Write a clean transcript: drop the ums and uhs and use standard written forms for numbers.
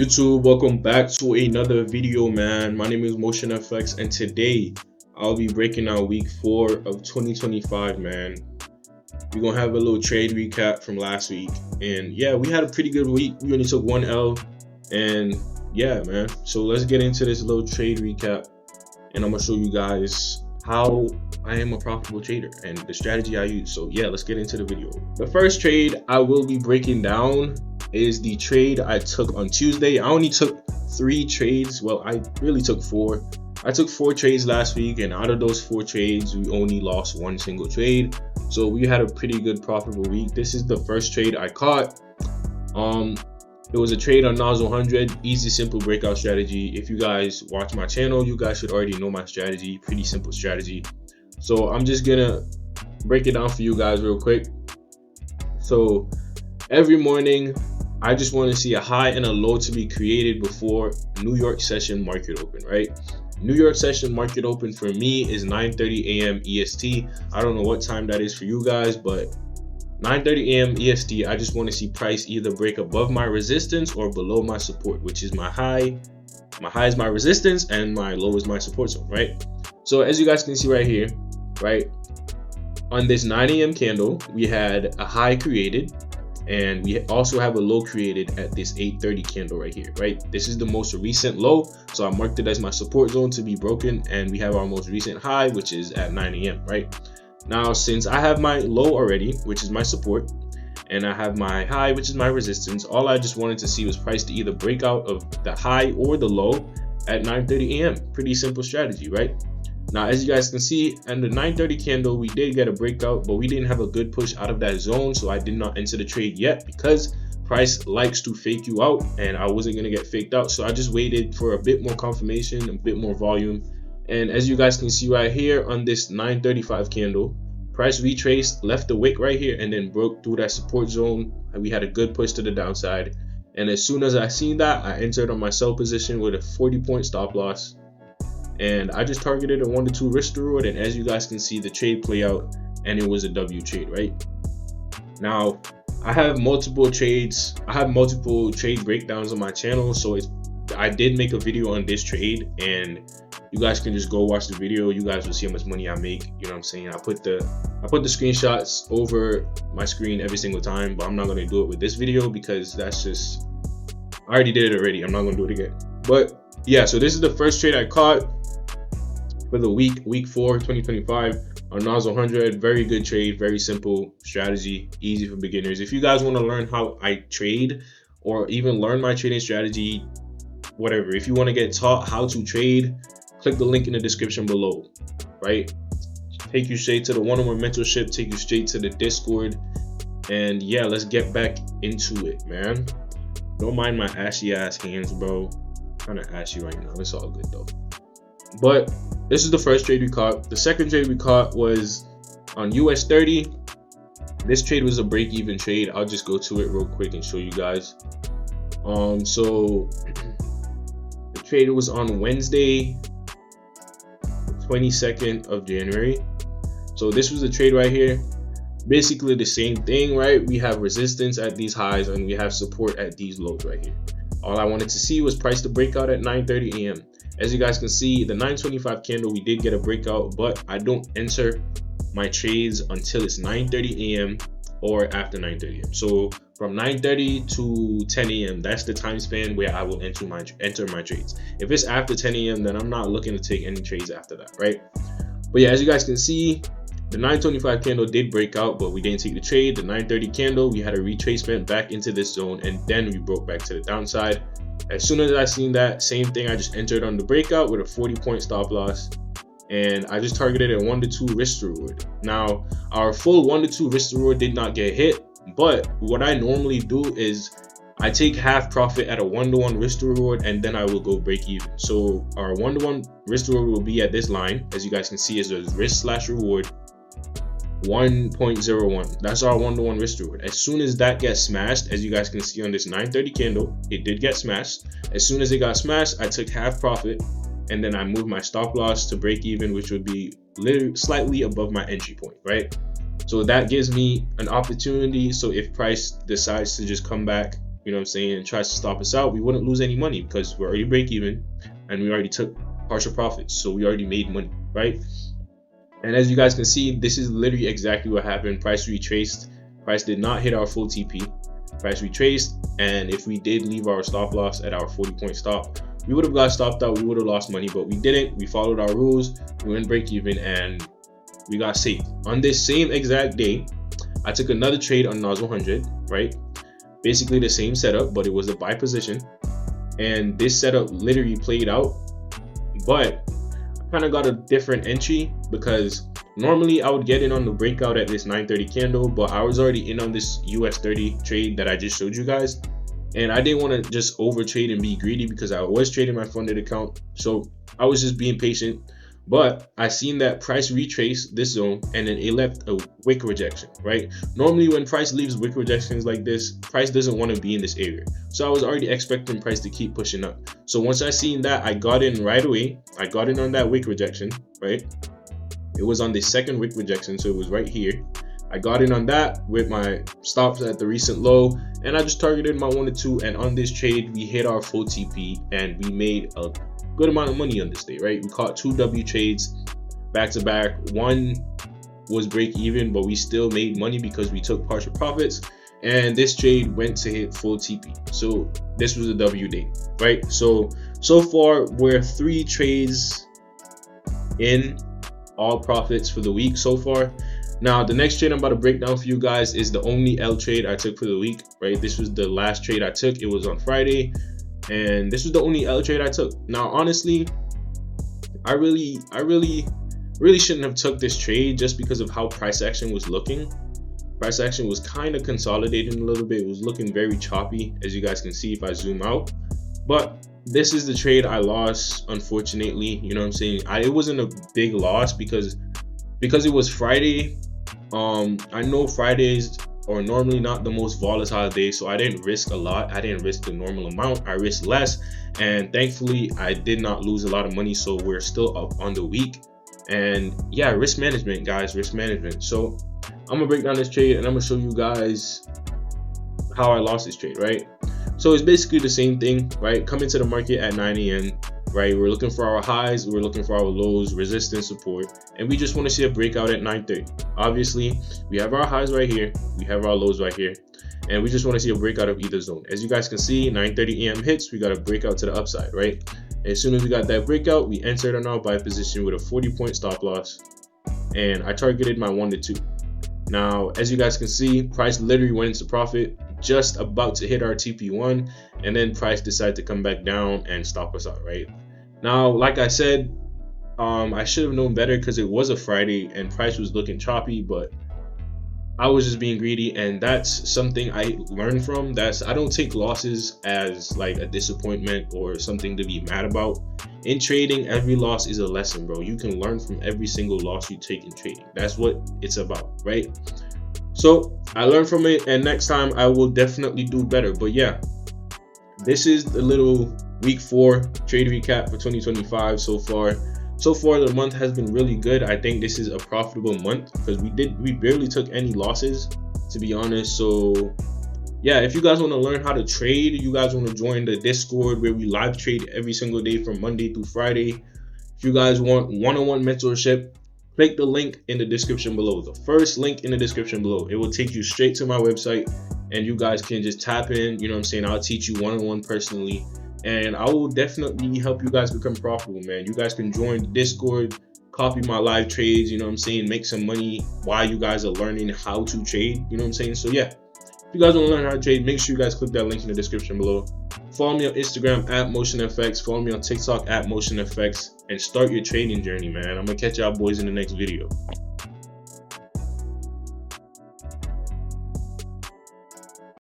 YouTube, welcome back to another video, man. My name is Motion FX, and today I'll be breaking out week 4 of 2025, man. We're gonna have a little trade recap from last week, and yeah, we had a pretty good week. We only took 1 L, and yeah, man. So let's get into this little trade recap, and I'm gonna show you guys how I am a profitable trader and the strategy I use. So yeah, let's get into the video. The first trade I will be breaking down is the trade I took on Tuesday. I only took 3 trades. Well, I really took 4. I took 4 trades last week, and out of those 4 trades, we only lost 1 single trade. So we had a pretty good profitable week. This is the first trade I caught. It was a trade on Nasdaq 100, easy, simple breakout strategy. If you guys watch my channel, you guys should already know my strategy. Pretty simple strategy. So I'm just gonna break it down for you guys real quick. So every morning, I just want to see a high and a low to be created before New York session market open, right? New York session market open for me is 9:30 a.m. EST. I don't know what time that is for you guys, but 9:30 a.m. EST, I just want to see price either break above my resistance or below my support, which is my high. My high is my resistance and my low is my support zone, right? So as you guys can see right here, right, on this 9 a.m. candle, we had a high created, and we also have a low created at this 8:30 candle right here, right? This is the most recent low, so I marked it as my support zone to be broken, and we have our most recent high, which is at 9 a.m., right? Now, since I have my low already, which is my support, and I have my high, which is my resistance, all I just wanted to see was price to either break out of the high or the low at 9:30 a.m. Pretty simple strategy, right? Now, as you guys can see, in the 9:30 candle, we did get a breakout, but we didn't have a good push out of that zone, so I did not enter the trade yet because price likes to fake you out, and I wasn't going to get faked out. So I just waited for a bit more confirmation, a bit more volume. And as you guys can see right here on this 9:35 candle, price retraced, left the wick right here, and then broke through that support zone. We had a good push to the downside. And as soon as I seen that, I entered on my sell position with a 40-point stop loss. And I just targeted a 1 to 2 risk reward, and as you guys can see, the trade play out, and it was a W trade, right? Now, I have multiple trades. I have multiple trade breakdowns on my channel, so I did make a video on this trade, and you guys can just go watch the video. You guys will see how much money I make. You know what I'm saying? I put the screenshots over my screen every single time, but I'm not gonna do it with this video because that's just, I already did it already. I'm not gonna do it again. But yeah, so this is the first trade I caught for the week 4 2025 on Nasdaq 100. Very good trade, very simple strategy, easy for beginners. If you guys want to learn how I trade or even learn my trading strategy, whatever, if you want to get taught how to trade, click the link in the description below, right? Take you straight to the one-on-one mentorship, take you straight to the Discord, and yeah, let's get back into it, man. Don't mind my ashy ass hands, bro. Kind of ashy right now. It's all good though. But this is the first trade we caught. The second trade we caught was on US 30. This trade was a break-even trade. I'll just go to it real quick and show you guys. So the trade was on Wednesday, 22nd of January. So this was the trade right here. Basically the same thing, right? We have resistance at these highs and we have support at these lows right here. All I wanted to see was price to break out at 9:30 a.m. As you guys can see, the 9:25 candle, we did get a breakout, but I don't enter my trades until it's 9:30 a.m. or after 9:30 a.m. So from 9:30 to 10 a.m., that's the time span where I will enter my trades. If it's after 10 a.m., then I'm not looking to take any trades after that, right? But yeah, as you guys can see, the 9:25 candle did break out, but we didn't take the trade. The 9:30 candle, we had a retracement back into this zone, and then we broke back to the downside. As soon as I seen that, same thing, I just entered on the breakout with a 40-point stop loss, and I just targeted a 1 to 2 risk reward. Now, our full 1 to 2 risk reward did not get hit, but what I normally do is I take half profit at a 1 to 1 risk reward, and then I will go break even. So our 1 to 1 risk reward will be at this line. As you guys can see, is a risk slash reward 1.01. That's our 1 to 1 risk reward. As soon as that gets smashed, as you guys can see on this 9:30 candle, it did get smashed. As soon as it got smashed, I took half profit, and then I moved my stop loss to break even, which would be slightly above my entry point, right? So that gives me an opportunity. So if price decides to just come back, you know what I'm saying, and tries to stop us out, we wouldn't lose any money because we're already break even and we already took partial profits. So we already made money, right? And as you guys can see, this is literally exactly what happened. Price retraced. Price did not hit our full TP. Price retraced, and if we did leave our stop loss at our 40-point stop, we would have got stopped out. We would have lost money, but we didn't. We followed our rules. We went break even, and we got saved. On this same exact day, I took another trade on NAS 100, right? Basically the same setup, but it was a buy position, and this setup literally played out, but I kind of got a different entry because normally I would get in on the breakout at this 930 candle, but I was already in on this US 30 trade that I just showed you guys, and I didn't want to just over trade and be greedy because I was trading my funded account, so I was just being patient. But I seen that price retrace this zone, and then it left a wick rejection, right? Normally when price leaves wick rejections like this, price doesn't want to be in this area. So I was already expecting price to keep pushing up. So once I seen that, I got in right away. I got in on that wick rejection, right? It was on the second wick rejection, so it was right here. I got in on that with my stops at the recent low, and I just targeted my 1 to 2, and on this trade we hit our full TP and we made a good amount of money on this day, right? We caught 2 W trades back to back. One was break even, but we still made money because we took partial profits, and this trade went to hit full TP. So this was a W day, right? So far we're 3 trades in, all profits for the week so far. Now the next trade I'm about to break down for you guys is the only L trade I took for the week, right? This was the last trade I took. It was on Friday, and this was the only L trade I took. Now honestly, I really shouldn't have took this trade just because of how price action was looking. Price action was kind of consolidating a little bit. It was looking very choppy, as you guys can see if I zoom out. But this is the trade I lost, unfortunately. You know what I'm saying? It wasn't a big loss because it was Friday. I know Fridays are normally not the most volatile day, so I didn't risk a lot. I didn't risk the normal amount. I risked less, and thankfully I did not lose a lot of money, so we're still up on the week. And yeah, risk management, guys, risk management. So I'm gonna break down this trade and I'm gonna show you guys how I lost this trade, right? So it's basically the same thing, right? Come into the market at 9 a.m. right? We're looking for our highs, we're looking for our lows, resistance, support, and we just want to see a breakout at 9:30. Obviously, we have our highs right here, we have our lows right here, and we just want to see a breakout of either zone. As you guys can see, 9:30 a.m. hits, we got a breakout to the upside, right? As soon as we got that breakout, we entered on our buy position with a 40-point stop loss, and I targeted my 1 to 2. Now, as you guys can see, price literally went into profit, just about to hit our TP1, and then price decided to come back down and stop us out, right? Now, like I said, I should have known better because it was a Friday and price was looking choppy, but I was just being greedy, and that's something I learned from. I don't take losses as like a disappointment or something to be mad about. In trading, every loss is a lesson, bro. You can learn from every single loss you take in trading. That's what it's about, right? So I learned from it, and next time I will definitely do better. But yeah, this is the little week 4 trade recap for 2025 so far. So far the month has been really good. I think this is a profitable month because we barely took any losses, to be honest. So yeah, if you guys want to learn how to trade, you guys want to join the Discord where we live trade every single day from Monday through Friday. If you guys want one-on-one mentorship, click the link in the description below. The first link in the description below. It will take you straight to my website, and you guys can just tap in. You know what I'm saying? I'll teach you one-on-one personally, and I will definitely help you guys become profitable, man. You guys can join the Discord, copy my live trades, you know what I'm saying, make some money while you guys are learning how to trade, you know what I'm saying? So yeah, if you guys want to learn how to trade, make sure you guys click that link in the description below. Follow me on Instagram at MotionFX, follow me on TikTok at MotionFX, and start your trading journey, man. I'm gonna catch y'all boys in the next video.